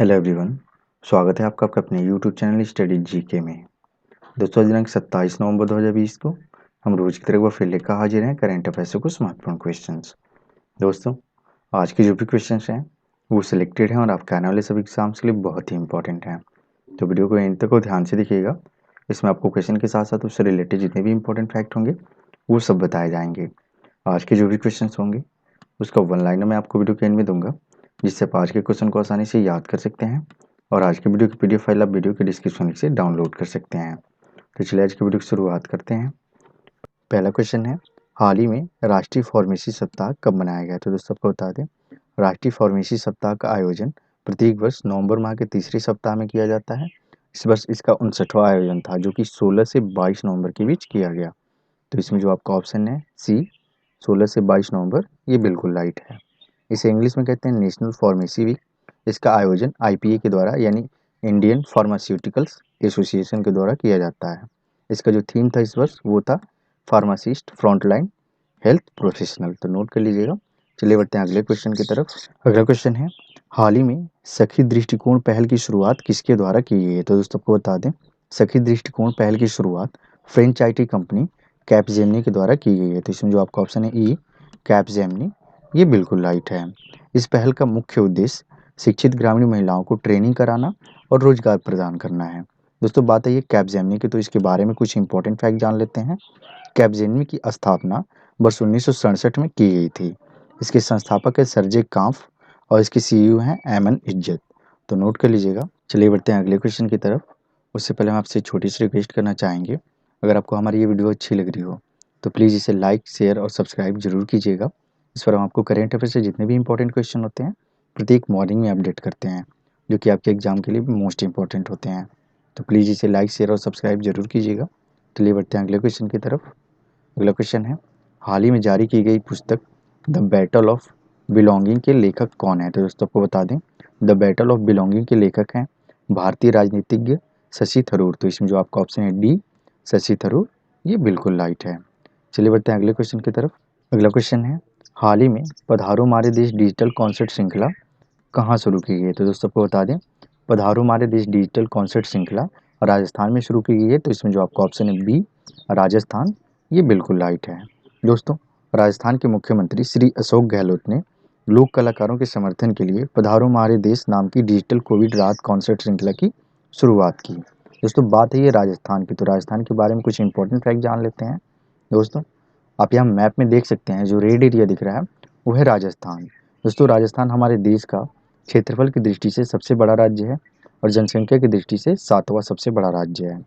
Hello everyone. स्वागत है आपका आपके अपने यूट्यूब चैनल स्टडी जीके में। दोस्तों, आज दिनांक 27 नवंबर 2020 को हम रोज की तरह एक बार फिर लेकर हाजिर हैं करंट अफेयर्स को कुछ महत्वपूर्ण क्वेश्चंस। दोस्तों, आज के जो भी क्वेश्चंस हैं वो सिलेक्टेड हैं और आपके आने वाले सभी एग्जाम्स के लिए बहुत ही इंपॉर्टेंट हैं। तो वीडियो को एंड तक ध्यान से देखिएगा। इसमें आपको क्वेश्चन के साथ साथ उससे रिलेटेड जितने भी इंपॉर्टेंट फैक्ट होंगे वो सब बताए जाएंगे। आज के जो भी क्वेश्चन होंगे उसका वन लाइनर मैं आपको वीडियो के एंड में दूंगा, जिससे आप आज के क्वेश्चन को आसानी से याद कर सकते हैं और आज के वीडियो की पीडीएफ फाइल आप वीडियो के डिस्क्रिप्शन लिंक से डाउनलोड कर सकते हैं। तो चलिए आज की वीडियो की शुरुआत करते हैं। पहला क्वेश्चन है, हाल ही में राष्ट्रीय फार्मेसी सप्ताह कब मनाया गया? तो दोस्तों आपको बता दें, राष्ट्रीय फार्मेसी सप्ताह का आयोजन प्रत्येक वर्ष नवंबर माह के तीसरे सप्ताह में किया जाता है। इस वर्ष इसका 59वां आयोजन था, जो कि 16 से 22 नवंबर के बीच किया गया। तो इसमें जो आपका ऑप्शन है सी, 16 से 22 नवंबर, ये बिल्कुल राइट है। इसे इंग्लिश में कहते हैं नेशनल फार्मेसी वीक। इसका आयोजन आईपीए के द्वारा यानी इंडियन फार्मास्यूटिकल्स एसोसिएशन के द्वारा किया जाता है। इसका जो थीम था इस वर्ष वो था फार्मासिस्ट फ्रंटलाइन हेल्थ प्रोफेशनल। तो नोट कर लीजिएगा। चलिए बढ़ते हैं अगले क्वेश्चन की तरफ। अगला क्वेश्चन है, हाल ही में सखी दृष्टिकोण पहल की शुरुआत किसके द्वारा की गई है? तो दोस्तों आपको बता दें, सखी दृष्टिकोण पहल की शुरुआत फ्रेंच आईटी कंपनी कैपजेमिनी के द्वारा की गई है। तो इसमें जो आपका ऑप्शन है ई, कैपजेमिनी, ये बिल्कुल राइट है। इस पहल का मुख्य उद्देश्य शिक्षित ग्रामीण महिलाओं को ट्रेनिंग कराना और रोजगार प्रदान करना है। दोस्तों बात है ये कैपजेमिनी की, तो इसके बारे में कुछ इंपॉर्टेंट फैक्ट जान लेते हैं। कैपजेमिनी की स्थापना वर्ष 1967 में की गई थी। इसके संस्थापक है सरजे कांफ और इसके सीईओ हैं एमन इज्जत। तो नोट कर लीजिएगा। चलिए बढ़ते हैं अगले क्वेश्चन की तरफ। उससे पहले हम आपसे छोटी सी रिक्वेस्ट करना चाहेंगे, अगर आपको हमारी ये वीडियो अच्छी लग रही हो तो प्लीज़ इसे लाइक, शेयर और सब्सक्राइब जरूर कीजिएगा। इस पर हम आपको करेंट अफेयर से जितने भी इंपॉर्टेंट क्वेश्चन होते हैं प्रत्येक मॉर्निंग में अपडेट करते हैं, जो कि आपके एग्जाम के लिए भी मोस्ट इंपॉर्टेंट होते हैं। तो प्लीज़ इसे लाइक, शेयर और सब्सक्राइब जरूर कीजिएगा। चलिए बढ़ते हैं अगले क्वेश्चन की तरफ। अगला क्वेश्चन है, हाल ही में जारी की गई पुस्तक द बैटल ऑफ बिलोंगिंग के लेखक कौन है? तो दोस्तों आपको बता दें, द बैटल ऑफ बिलोंगिंग के लेखक हैं भारतीय राजनीतिज्ञ शशि थरूर। तो इसमें जो आपका ऑप्शन है डी, शशि थरूर, ये बिल्कुल राइट है। चलिए बढ़ते हैं अगले क्वेश्चन की तरफ। अगला क्वेश्चन है, हाल ही में पधारो हमारे देश डिजिटल कॉन्सर्ट श्रृंखला कहाँ शुरू की गई है? तो दोस्तों आपको बता दें, पधारो हमारे देश डिजिटल कॉन्सर्ट श्रृंखला राजस्थान में शुरू की गई है। तो इसमें जो आपका ऑप्शन है बी, राजस्थान, ये बिल्कुल राइट है। दोस्तों, राजस्थान के मुख्यमंत्री श्री अशोक गहलोत ने लोक कलाकारों के समर्थन के लिए पधारो हमारे देश नाम की डिजिटल कोविड राहत कॉन्सर्ट श्रृंखला की शुरुआत की। दोस्तों बात है ये राजस्थान की, तो राजस्थान के बारे में कुछ इंपॉर्टेंट फैक्ट जान लेते हैं। दोस्तों आप यहाँ मैप में देख सकते हैं, जो रेड एरिया दिख रहा है वो है राजस्थान। दोस्तों राजस्थान हमारे देश का क्षेत्रफल की दृष्टि से सबसे बड़ा राज्य है और जनसंख्या की दृष्टि से 7वां सबसे बड़ा राज्य है।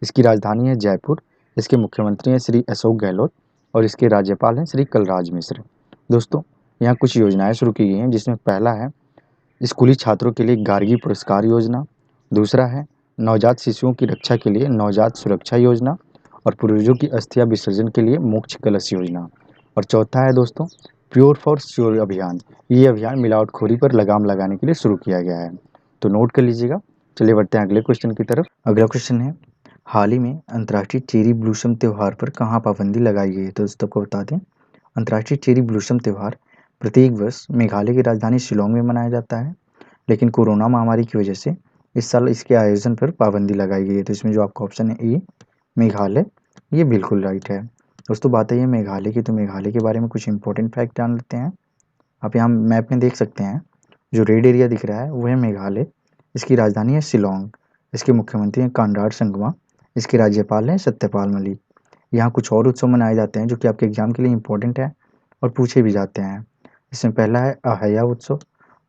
इसकी राजधानी है जयपुर। इसके मुख्यमंत्री हैं श्री अशोक गहलोत और इसके राज्यपाल हैं श्री कलराज मिश्र। दोस्तों यहाँ कुछ योजनाएं शुरू की गई हैं, जिसमें पहला है स्कूली छात्रों के लिए गार्गी पुरस्कार योजना, दूसरा है नवजात शिशुओं की रक्षा के लिए नवजात सुरक्षा योजना और पूर्वजों की अस्थियां विसर्जन के लिए मोक्ष कलश योजना, और चौथा है दोस्तों प्योर फॉर श्योर अभियान। ये अभियान मिलावटखोरी पर लगाम लगाने के लिए शुरू किया गया है। तो नोट कर लीजिएगा। चलिए बढ़ते हैं अगले क्वेश्चन की तरफ। अगला क्वेश्चन है, हाल ही में अंतर्राष्ट्रीय चेरी ब्लूसम त्यौहार पर कहाँ पाबंदी लगाई गई है? तो दोस्तों को बता दें, अंतर्राष्ट्रीय चेरी ब्लूसम त्यौहार प्रत्येक वर्ष मेघालय की राजधानी शिलोंग में मनाया जाता है, लेकिन कोरोना महामारी की वजह से इस साल इसके आयोजन पर पाबंदी लगाई गई है। तो इसमें जो आपका ऑप्शन है ए, मेघालय, ये बिल्कुल राइट है। दोस्तों बात है ये मेघालय की, तो मेघालय के बारे में कुछ इंपॉर्टेंट फैक्ट जान लेते हैं। आप यहाँ मैप में देख सकते हैं, जो रेड एरिया दिख रहा है वो है मेघालय। इसकी राजधानी है शिलोंग। इसके मुख्यमंत्री हैं कांडार संगमा। इसके राज्यपाल हैं सत्यपाल मलिक। यहाँ कुछ और उत्सव मनाए जाते हैं जो कि आपके एग्जाम के लिए इंपॉर्टेंट है और पूछे भी जाते हैं। इसमें पहला है अहया उत्सव,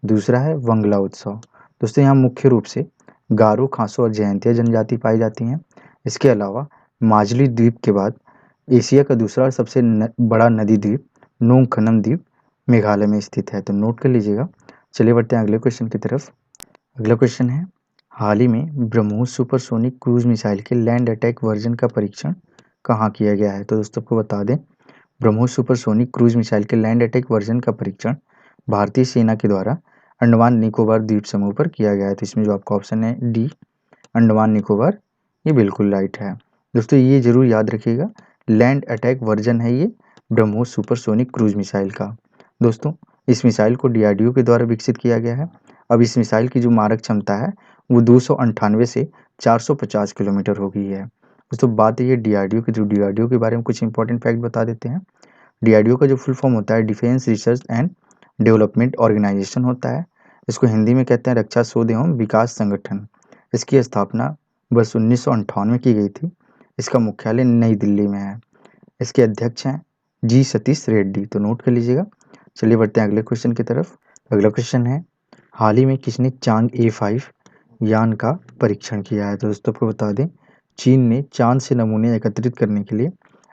दूसरा है वंगला उत्सव। दोस्तों यहाँ मुख्य रूप से गारो, खासो और जयंतिया जनजाति पाई जाती हैं। इसके अलावा माजुली द्वीप के बाद एशिया का दूसरा सबसे बड़ा नदी द्वीप नोंग खनम द्वीप मेघालय में स्थित है। तो नोट कर लीजिएगा। चलिए बढ़ते हैं अगले क्वेश्चन की तरफ। अगला क्वेश्चन है, हाल ही में ब्रह्मोस सुपरसोनिक क्रूज मिसाइल के लैंड अटैक वर्जन का परीक्षण कहाँ किया गया है? तो दोस्तों को बता दें, ब्रह्मोस सुपरसोनिक क्रूज मिसाइल के लैंड अटैक वर्जन का परीक्षण भारतीय सेना के द्वारा अंडमान निकोबार द्वीप समूह पर किया गया है। तो इसमें जो आपका ऑप्शन है डी, अंडमान निकोबार, ये बिल्कुल राइट है। दोस्तों ये जरूर याद रखिएगा, लैंड अटैक वर्जन है ये ब्रह्मोस सुपरसोनिक क्रूज मिसाइल का। दोस्तों इस मिसाइल को डीआरडीओ के द्वारा विकसित किया गया है अब इस मिसाइल की जो मारक क्षमता है वो 298 से 450 किलोमीटर हो गई है। दोस्तों बात है ये डीआरडीओ की, तो डीआरडीओ के बारे में कुछ इंपॉर्टेंट फैक्ट बता देते हैं। डीआरडीओ का जो फुल फॉर्म होता है defence research and development organisation होता है। इसको हिंदी में कहते हैं रक्षा शोध एवं विकास संगठन। इसकी स्थापना वर्ष 1998 में की गई थी। इसका मुख्यालय नई दिल्ली में है। इसके अध्यक्ष हैं जी सतीश रेड्डी, तो नोट कर लीजिएगा। चलिए बढ़ते हैं अगले क्वेश्चन की तरफ। अगला क्वेश्चन है, हाल ही में किसने चांद A5 यान का परीक्षण किया है? तो दोस्तों आपको बता दें, चीन ने चांद से नमूने एकत्रित करने के लिए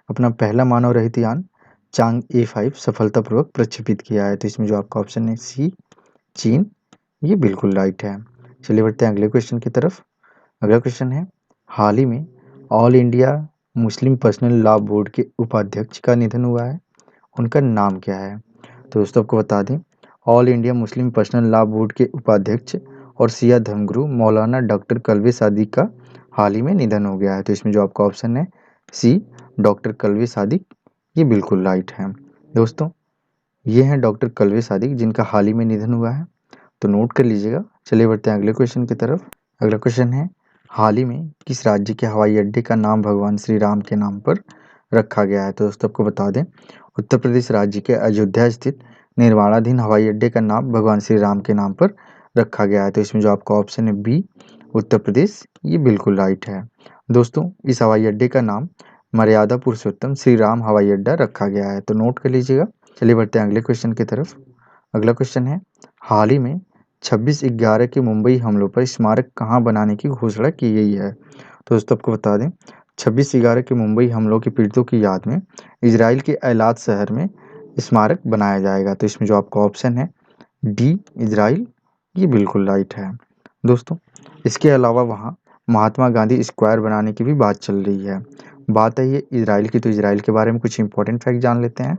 अपना पहला मानव रहित यान चांद A5 सफलतापूर्वक प्रक्षेपित किया है। तो इसमें जो आपका ऑप्शन है सी, चीन, ये बिल्कुल राइट है। चलिए बढ़ते हैं अगले क्वेश्चन की तरफ। अगला क्वेश्चन है, हाल ही में all India Muslim personal law board के उपाध्यक्ष का निधन हुआ है, उनका नाम क्या है? तो दोस्तों आपको बता दें, all India Muslim personal law board के उपाध्यक्ष और सिया धर्मगुरु मौलाना डॉक्टर कल्बे सादिक का हाल ही में निधन हो गया है। तो इसमें जो आपका ऑप्शन है सी, डॉक्टर कल्बे सादिक, ये बिल्कुल राइट है। दोस्तों ये हैं डॉक्टर कल्बे सादिक जिनका हाल ही में निधन हुआ है, तो नोट कर लीजिएगा। चलिए बढ़ते हैं अगले क्वेश्चन की तरफ। अगला क्वेश्चन है, हाल ही में किस राज्य के हवाई अड्डे का नाम भगवान श्री राम के नाम पर रखा गया है? तो दोस्तों आपको बता दें, उत्तर प्रदेश राज्य के अयोध्या स्थित निर्माणाधीन हवाई अड्डे का नाम भगवान श्री राम के नाम पर रखा गया है। तो इसमें जो आपका ऑप्शन है बी, उत्तर प्रदेश, ये बिल्कुल राइट है। दोस्तों इस हवाई अड्डे का नाम मर्यादा पुरुषोत्तम श्री राम हवाई अड्डा रखा गया है, तो नोट कर लीजिएगा। चलिए बढ़ते हैं अगले क्वेश्चन की तरफ। अगला क्वेश्चन है, हाल ही में 26/11 के मुंबई हमलों पर स्मारक कहाँ बनाने की घोषणा की गई है? तो दोस्तों आपको बता दें, 26/11 के मुंबई हमलों के पीड़ितों की याद में इजराइल के ऐलात शहर में स्मारक बनाया जाएगा। तो इसमें जो आपका ऑप्शन है डी, इजराइल, ये बिल्कुल राइट है। दोस्तों इसके अलावा वहाँ महात्मा गांधी स्क्वायर बनाने की भी बात चल रही है। बात है ये इजराइल की, तो इजराइल के बारे में कुछ इंपॉर्टेंट फैक्ट जान लेते हैं।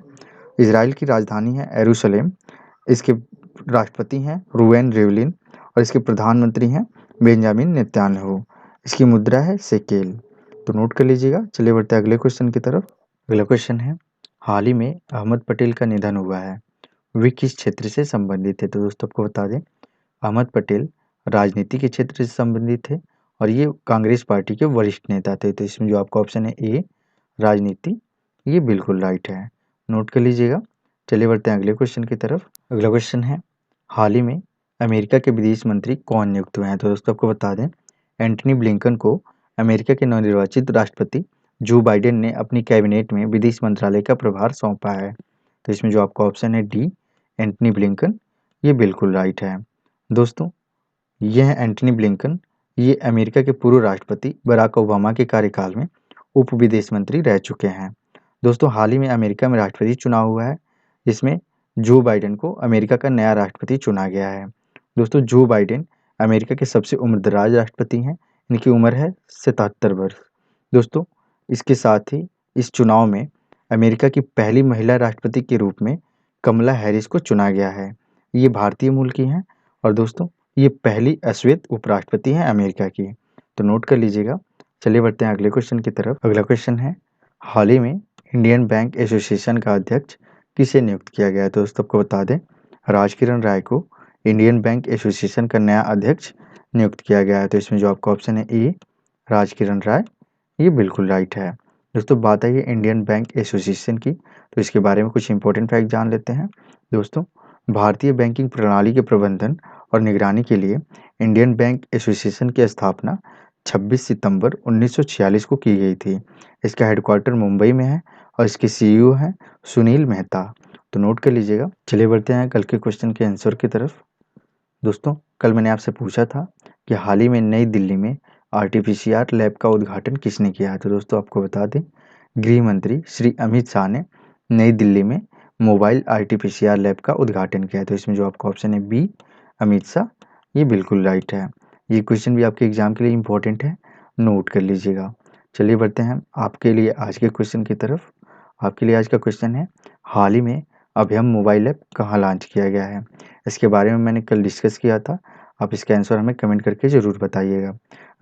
इजराइल की राजधानी है यरूशलेम। इसके राष्ट्रपति हैं रूवेन रिवलिन और इसके प्रधानमंत्री हैं बेंजामिन नेतन्याहू। इसकी मुद्रा है शेकेल, तो नोट कर लीजिएगा। चलिए बढ़ते हैं अगले क्वेश्चन की तरफ। अगला क्वेश्चन है, हाल ही में अहमद पटेल का निधन हुआ है, वे किस क्षेत्र से संबंधित थे? तो दोस्तों आपको बता दें, अहमद पटेल राजनीति के क्षेत्र से संबंधित थे और ये कांग्रेस पार्टी के वरिष्ठ नेता थे। तो इसमें जो आपका ऑप्शन है ए, राजनीति, ये बिल्कुल राइट है, नोट कर लीजिएगा। चलिए बढ़ते हैं अगले क्वेश्चन की तरफ। अगला क्वेश्चन है, हाल ही में अमेरिका के विदेश मंत्री कौन नियुक्त हुए हैं? तो दोस्तों आपको बता दें, एंटनी ब्लिंकन को अमेरिका के नवनिर्वाचित राष्ट्रपति जो बाइडेन ने अपनी कैबिनेट में विदेश मंत्रालय का प्रभार सौंपा है। तो इसमें जो आपका ऑप्शन है डी, एंटनी ब्लिंकन, ये बिल्कुल राइट है। दोस्तों यह एंटनी ब्लिंकन, ये अमेरिका के पूर्व राष्ट्रपति बराक ओबामा के कार्यकाल में उप विदेश मंत्री रह चुके हैं। दोस्तों हाल ही में अमेरिका में राष्ट्रपति चुनाव हुआ है, जिसमें जो बाइडेन को अमेरिका का नया राष्ट्रपति चुना गया है। दोस्तों जो बाइडेन अमेरिका के सबसे उम्रदराज राष्ट्रपति हैं, इनकी उम्र है 77 वर्ष। दोस्तों इसके साथ ही इस चुनाव में अमेरिका की पहली महिला राष्ट्रपति के रूप में कमला हैरिस को चुना गया है। ये भारतीय मूल की हैं और दोस्तों ये पहली अश्वेत उपराष्ट्रपति हैं अमेरिका की, तो नोट कर लीजिएगा। चलिए बढ़ते हैं अगले क्वेश्चन की तरफ। अगला क्वेश्चन है, हाल ही में इंडियन बैंक एसोसिएशन का अध्यक्ष किसे नियुक्त किया गया है? तो दोस्तों आपको बता दें, राजकिरण राय को इंडियन बैंक एसोसिएशन का नया अध्यक्ष नियुक्त किया गया है। तो इसमें जो आपका ऑप्शन है ए, राजकिरण राय, ये बिल्कुल राइट है। दोस्तों बात है ये इंडियन बैंक एसोसिएशन की, तो इसके बारे में कुछ इंपॉर्टेंट फैक्ट जान लेते हैं। दोस्तों भारतीय बैंकिंग प्रणाली के प्रबंधन और निगरानी के लिए इंडियन बैंक एसोसिएशन की स्थापना 26 सितंबर 1946 को की गई थी। इसका हेडक्वार्टर मुंबई में है और इसके सीईओ हैं सुनील मेहता, तो नोट कर लीजिएगा। चलिए बढ़ते हैं कल के क्वेश्चन के आंसर की तरफ। दोस्तों कल मैंने आपसे पूछा था कि हाल ही में नई दिल्ली में आरटीपीसीआर लैब का उद्घाटन किसने किया है? तो दोस्तों आपको बता दें, गृह मंत्री श्री अमित शाह ने नई दिल्ली में मोबाइल आरटीपीसीआर लैब का उद्घाटन किया है। तो इसमें जो आपका ऑप्शन है बी, अमित शाह, ये बिल्कुल राइट है। ये क्वेश्चन भी आपके एग्जाम के लिए इम्पोर्टेंट है, नोट कर लीजिएगा। चलिए बढ़ते हैं आपके लिए आज के क्वेश्चन की तरफ। आपके लिए आज का क्वेश्चन है, हाल ही में अभयम मोबाइल ऐप कहाँ लॉन्च किया गया है? इसके बारे में मैंने कल डिस्कस किया था। आप इसका आंसर हमें कमेंट करके ज़रूर बताइएगा।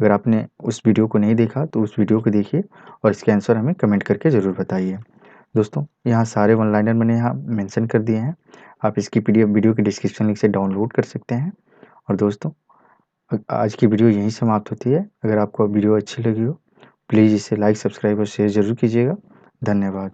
अगर आपने उस वीडियो को नहीं देखा तो उस वीडियो को देखिए और इसके आंसर हमें कमेंट करके ज़रूर बताइए। दोस्तों यहाँ सारे वन लाइनर मैंने यहाँ मेंशन कर दिए हैं, आप इसकी पीडीएफ वीडियो के डिस्क्रिप्शन लिंक से डाउनलोड कर सकते हैं और दोस्तों आज की वीडियो यहीं समाप्त होती है। अगर आपको वीडियो अच्छी लगी हो प्लीज़ इसे लाइक, सब्सक्राइब और शेयर ज़रूर कीजिएगा। धन्यवाद।